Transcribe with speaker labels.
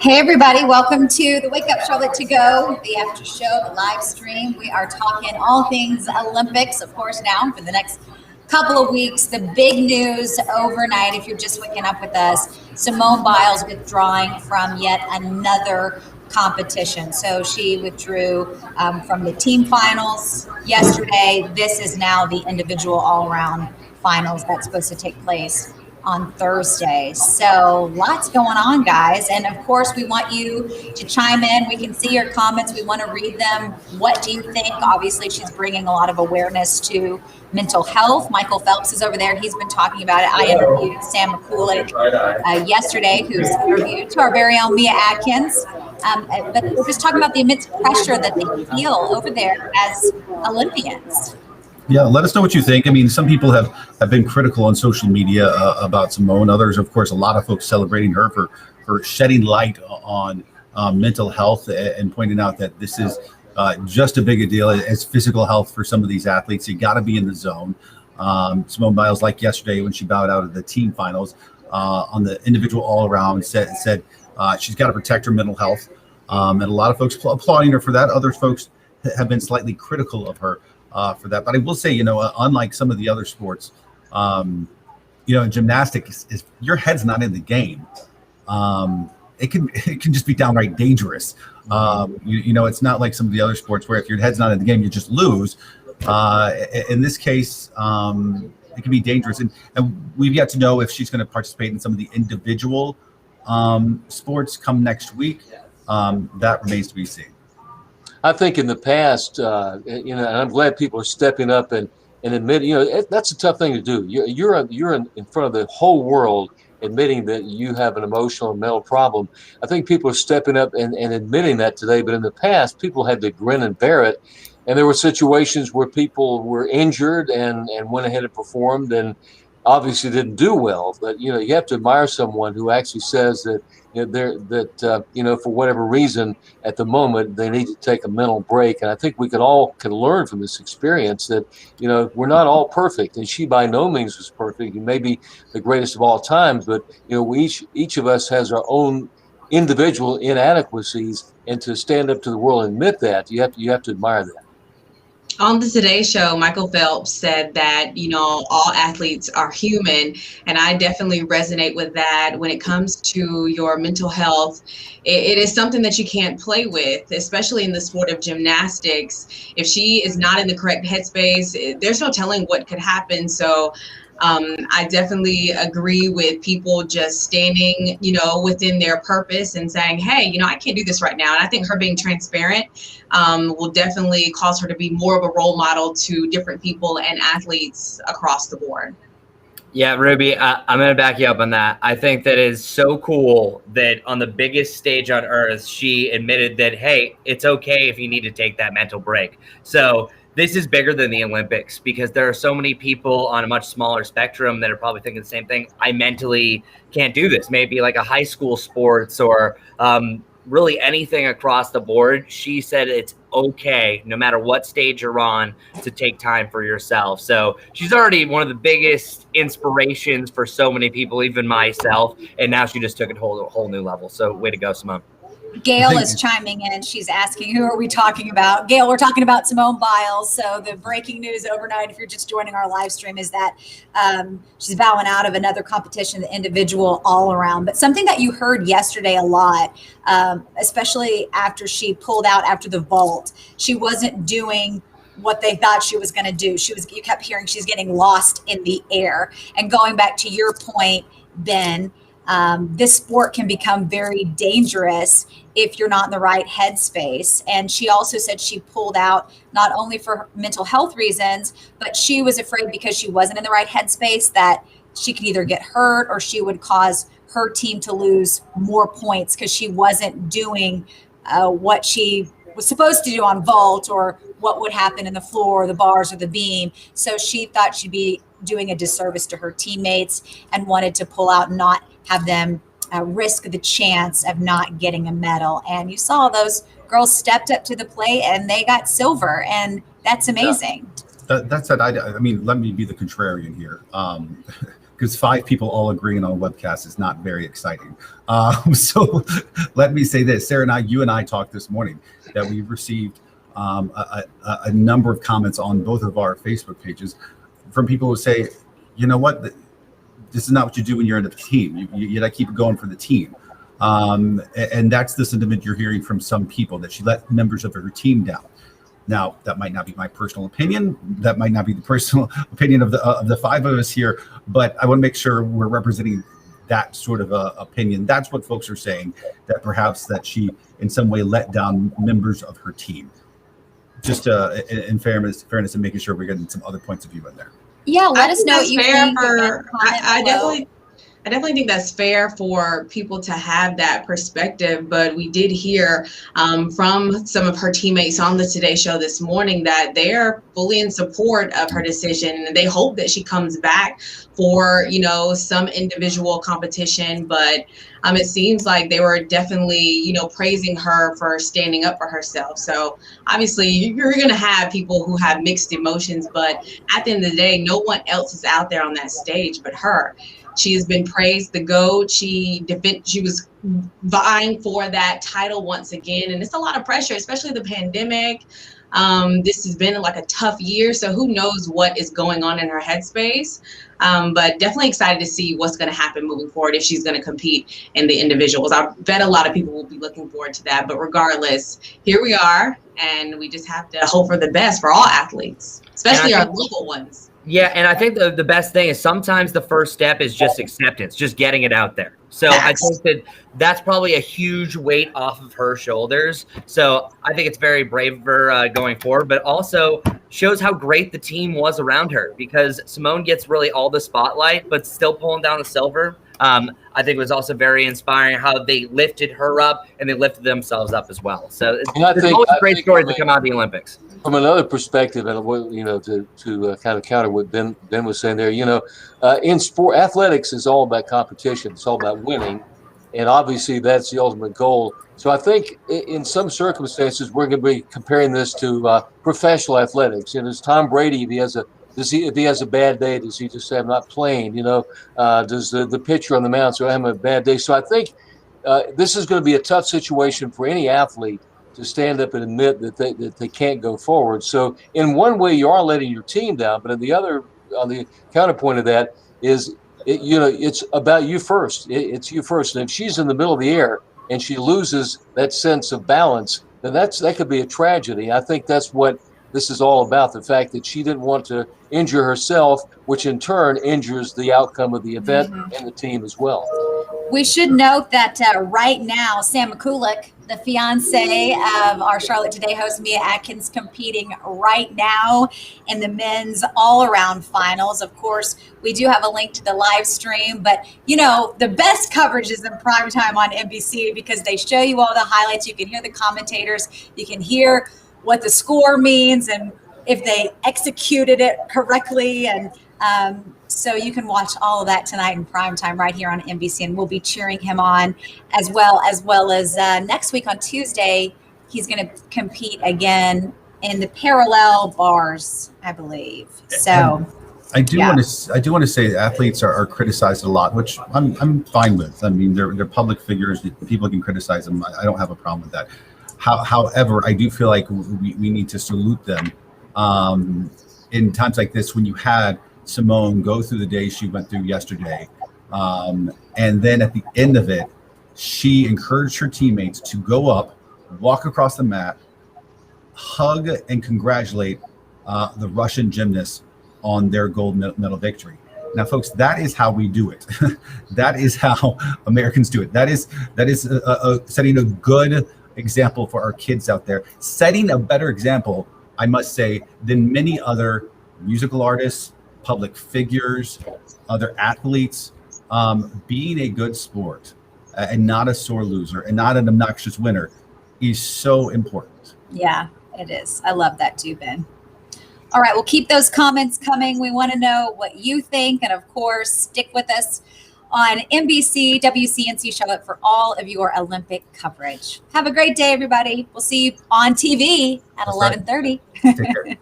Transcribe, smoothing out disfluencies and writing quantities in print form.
Speaker 1: Hey everybody, welcome to the Wake Up Charlotte to Go, the after show, the live stream. We are talking all things Olympics, of course, now for the next couple of weeks. The big news overnight, if you're just waking up with us, Simone Biles withdrawing from yet another competition. So she withdrew from the team finals yesterday. This is now the individual all-around finals that's supposed to take place on Thursday. So lots going on, guys. And of course, we want you to chime in. We can see your comments. We want to read them. What do you think? Obviously, she's bringing a lot of awareness to mental health. Michael Phelps is over there. He's been talking about it. I interviewed Sam McCoolidge yesterday, who's interviewed to our very own Mia Atkins. But we're just talking about the immense pressure that they feel over there as Olympians.
Speaker 2: Yeah, let us know what you think. I mean, some people have been critical on social media about Simone. Others, of course, a lot of folks celebrating her for shedding light on mental health and pointing out that this is just as big a deal as physical health for some of these athletes. You got to be in the zone. Simone Biles, like yesterday when she bowed out of the team finals on the individual all-around, said she's got to protect her mental health. And a lot of folks applauding her for that. Other folks have been slightly critical of her for that. But I will say, unlike some of the other sports, in gymnastics, if your head's not in the game, it can just be downright dangerous. It's not like some of the other sports where if your head's not in the game, you just lose. In this case, it can be dangerous. And we've yet to know if she's going to participate in some of the individual sports come next week. That remains to be seen.
Speaker 3: I think in the past, and I'm glad people are stepping up and admitting, that's a tough thing to do. You're in front of the whole world admitting that you have an emotional and mental problem. I think people are stepping up and admitting that today. But in the past, people had to grin and bear it. And there were situations where people were injured and went ahead and performed and obviously didn't do well. But, you have to admire someone who actually says that, for whatever reason at the moment, they need to take a mental break. And I think we can learn from this experience that, we're not all perfect. And she by no means was perfect. He may be the greatest of all times, but, each of us has our own individual inadequacies, and to stand up to the world and admit that, you have to admire that.
Speaker 4: On the Today Show, Michael Phelps said that, all athletes are human. And I definitely resonate with that. When it comes to your mental health, it is something that you can't play with, especially in the sport of gymnastics. If she is not in the correct headspace, there's no telling what could happen. So I definitely agree with people just standing, within their purpose and saying, hey, I can't do this right now. And I think her being transparent will definitely cause her to be more of a role model to different people and athletes across the board.
Speaker 5: Yeah, Ruby, I'm going to back you up on that. I think that is so cool that on the biggest stage on earth, she admitted that, hey, it's okay if you need to take that mental break. So this is bigger than the Olympics because there are so many people on a much smaller spectrum that are probably thinking the same thing. I mentally can't do this. Maybe like a high school sports or really anything across the board. She said it's okay, no matter what stage you're on, to take time for yourself. So she's already one of the biggest inspirations for so many people, even myself. And now she just took it to a whole new level. So way to go, Simone.
Speaker 1: Gail is chiming in. She's asking, who are we talking about? Gail, we're talking about Simone Biles. So the breaking news overnight, if you're just joining our live stream, is that she's bowing out of another competition, the individual all around. But something that you heard yesterday a lot, especially after she pulled out after the vault, she wasn't doing what they thought she was going to do. You kept hearing she's getting lost in the air. And going back to your point, Ben, this sport can become very dangerous if you're not in the right headspace. And she also said she pulled out not only for mental health reasons, but she was afraid because she wasn't in the right headspace that she could either get hurt or she would cause her team to lose more points because she wasn't doing what she was supposed to do on vault or what would happen in the floor, the bars, or the beam. So she thought she'd be doing a disservice to her teammates and wanted to pull out and not have them risk the chance of not getting a medal. And you saw those girls stepped up to the plate and they got silver, and that's amazing.
Speaker 2: That said, I mean, let me be the contrarian here. because 5 people all agreeing on a webcast is not very exciting. So let me say this, Sarah and you and I talked this morning that we received a number of comments on both of our Facebook pages from people who say, you know what, this is not what you do when you're in a team. You gotta keep going for the team. And that's the sentiment you're hearing from some people, that she let members of her team down. Now, that might not be my personal opinion. That might not be the personal opinion of the 5 of us here, but I want to make sure we're representing that sort of opinion. That's what folks are saying, that perhaps that she in some way let down members of her team. Just in fairness and making sure we're getting some other points of view in there.
Speaker 1: Yeah, let us know what you think.
Speaker 4: I definitely think that's fair for people to have that perspective, but we did hear from some of her teammates on the Today Show this morning that they're fully in support of her decision, and they hope that she comes back for, you know, some individual competition. But it seems like they were definitely, you know, praising her for standing up for herself. So obviously you're going to have people who have mixed emotions, but at the end of the day, no one else is out there on that stage but her. She has been praised the GOAT. She was vying for that title once again. And it's a lot of pressure, especially the pandemic. This has been like a tough year. So who knows what is going on in her headspace. But definitely excited to see what's going to happen moving forward if she's going to compete in the individuals. I bet a lot of people will be looking forward to that. But regardless, here we are. And we just have to hope for the best for all athletes, especially our local ones.
Speaker 5: Yeah, and I think the best thing is sometimes the first step is just acceptance, just getting it out there. So I think that's probably a huge weight off of her shoulders. So I think it's very brave of her going forward, but also shows how great the team was around her, because Simone gets really all the spotlight, but still pulling down the silver. I think it was also very inspiring how they lifted her up and they lifted themselves up as well. So there's always great stories that come out of the Olympics.
Speaker 3: From another perspective, and you know, to kind of counter what Ben was saying there, you know, in sport, athletics is all about competition. It's all about winning, and obviously that's the ultimate goal. So I think in some circumstances we're going to be comparing this to professional athletics. You know, does Tom Brady, if he has a bad day, does he just say, I'm not playing? You know, does the pitcher on the mound say, I'm having a bad day? So I think this is going to be a tough situation for any athlete to stand up and admit that they can't go forward. So in one way, you are letting your team down, but on the counterpoint of that is, you know, it's about you first. It's you first. And if she's in the middle of the air and she loses that sense of balance, then that could be a tragedy. I think that's what this is all about, the fact that she didn't want to injure herself, which in turn injures the outcome of the event and the team as well.
Speaker 1: We should note that right now, Sam McCulloch, the fiance of our Charlotte Today host, Mia Atkins, competing right now in the men's all-around finals. Of course, we do have a link to the live stream, but, you know, the best coverage is in prime time on NBC because they show you all the highlights. You can hear the commentators. You can hear what the score means and if they executed it correctly. And so you can watch all of that tonight in prime time right here on NBC, and we'll be cheering him on as well as next week on Tuesday, he's going to compete again in the parallel bars, I believe. So
Speaker 2: I do want to say athletes are criticized a lot, which I'm fine with. I mean, they're public figures. People can criticize them. I don't have a problem with that. However, I do feel like we need to salute them in times like this, when you had Simone go through the day she went through yesterday. And then at the end of it, she encouraged her teammates to go up, walk across the mat, hug and congratulate the Russian gymnasts on their gold medal victory. Now, folks, that is how we do it. That is how Americans do it. That is setting a good example for our kids out there, setting a better example, I must say, than many other musical artists, public figures, other athletes. Being a good sport and not a sore loser and not an obnoxious winner is so important.
Speaker 1: Yeah, it is. I love that too, Ben. All right, we'll keep those comments coming. We want to know what you think. And of course, stick with us on NBC, WCNC Charlotte for all of your Olympic coverage. Have a great day, everybody. We'll see you on TV at 11:30.
Speaker 2: Take care.